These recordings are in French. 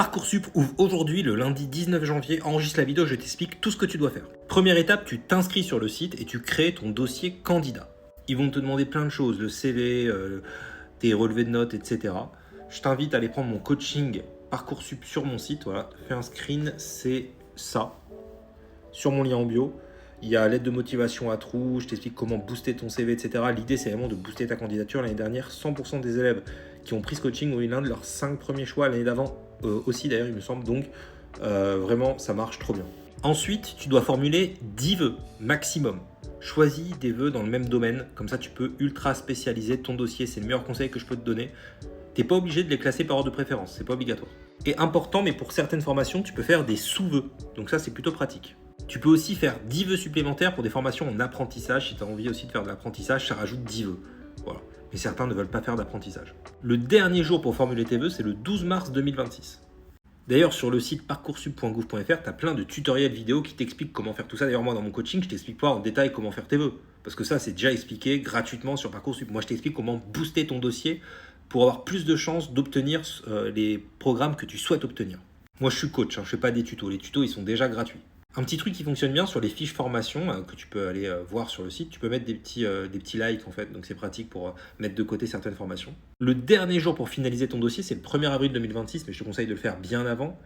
Parcoursup ouvre aujourd'hui, le lundi 19 janvier. Enregistre la vidéo, je t'explique tout ce que tu dois faire. Première étape, tu t'inscris sur le site et tu crées ton dossier candidat. Ils vont te demander plein de choses, le CV, tes relevés de notes, etc. Je t'invite à aller prendre mon coaching Parcoursup sur mon site. Voilà, fais un screen, c'est ça. Sur mon lien en bio, il y a l'aide de motivation à trous, je t'explique comment booster ton CV, etc. L'idée, c'est vraiment de booster ta candidature. L'année dernière, 100% des élèves qui ont pris ce coaching ont eu l'un de leurs 5 premiers choix. L'année d'avant aussi, d'ailleurs, il me semble. Donc, vraiment, ça marche trop bien. Ensuite, tu dois formuler 10 vœux maximum. Choisis des vœux dans le même domaine. Comme ça, tu peux ultra spécialiser ton dossier. C'est le meilleur conseil que je peux te donner. Tu n'es pas obligé de les classer par ordre de préférence. C'est pas obligatoire. Et important, mais pour certaines formations, tu peux faire des sous-vœux. Donc ça, c'est plutôt pratique. Tu peux aussi faire 10 vœux supplémentaires pour des formations en apprentissage. Si tu as envie aussi de faire de l'apprentissage, ça rajoute 10 vœux. Voilà. Mais certains ne veulent pas faire d'apprentissage. Le dernier jour pour formuler tes vœux, c'est le 12 mars 2026. D'ailleurs, sur le site parcoursup.gouv.fr, tu as plein de tutoriels vidéo qui t'expliquent comment faire tout ça. D'ailleurs, moi, dans mon coaching, je t'explique pas en détail comment faire tes vœux. Parce que ça, c'est déjà expliqué gratuitement sur Parcoursup. Moi, je t'explique comment booster ton dossier pour avoir plus de chances d'obtenir les programmes que tu souhaites obtenir. Moi, je suis coach, je ne fais pas des tutos. Les tutos, ils sont déjà gratuits. Un petit truc qui fonctionne bien sur les fiches formation que tu peux aller voir sur le site, tu peux mettre des petits likes en fait, donc c'est pratique pour mettre de côté certaines formations. Le dernier jour pour finaliser ton dossier, c'est le 1er avril 2026, mais je te conseille de le faire bien avant.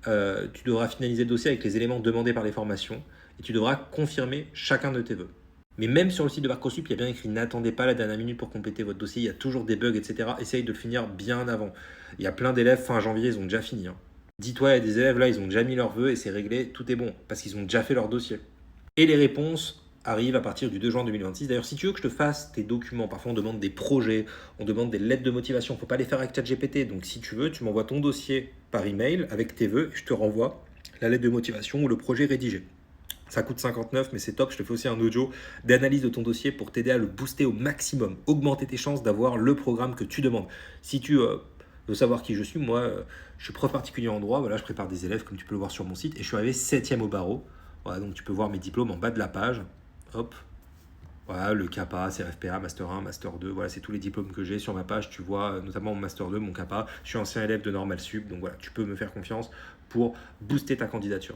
Tu devras finaliser le dossier avec les éléments demandés par les formations et tu devras confirmer chacun de tes vœux. Mais même sur le site de Parcoursup, il y a bien écrit « N'attendez pas la dernière minute pour compléter votre dossier », il y a toujours des bugs, etc. Essaye de le finir bien avant. Il y a plein d'élèves, fin janvier, ils ont déjà fini. Dis-toi, il y a des élèves là, ils ont déjà mis leurs vœux et c'est réglé, tout est bon, parce qu'ils ont déjà fait leur dossier. Et les réponses arrivent à partir du 2 juin 2026. D'ailleurs, si tu veux que je te fasse tes documents, parfois on demande des projets, on demande des lettres de motivation, il ne faut pas les faire avec ChatGPT. Donc si tu veux, tu m'envoies ton dossier par email avec tes vœux et je te renvoie la lettre de motivation ou le projet rédigé. Ça coûte 59, mais c'est top. Je te fais aussi un audio d'analyse de ton dossier pour t'aider à le booster au maximum, augmenter tes chances d'avoir le programme que tu demandes. Si tu veux savoir qui je suis, moi, je suis prof particulier en droit. Voilà, je prépare des élèves, comme tu peux le voir sur mon site. Et je suis arrivé 7e au barreau. Voilà, donc tu peux voir mes diplômes en bas de la page. Hop. Voilà, le CAPA, CRFPA, Master 1, Master 2. Voilà, c'est tous les diplômes que j'ai sur ma page. Tu vois notamment mon Master 2, mon CAPA. Je suis ancien élève de Normal Sup. Donc voilà, tu peux me faire confiance pour booster ta candidature.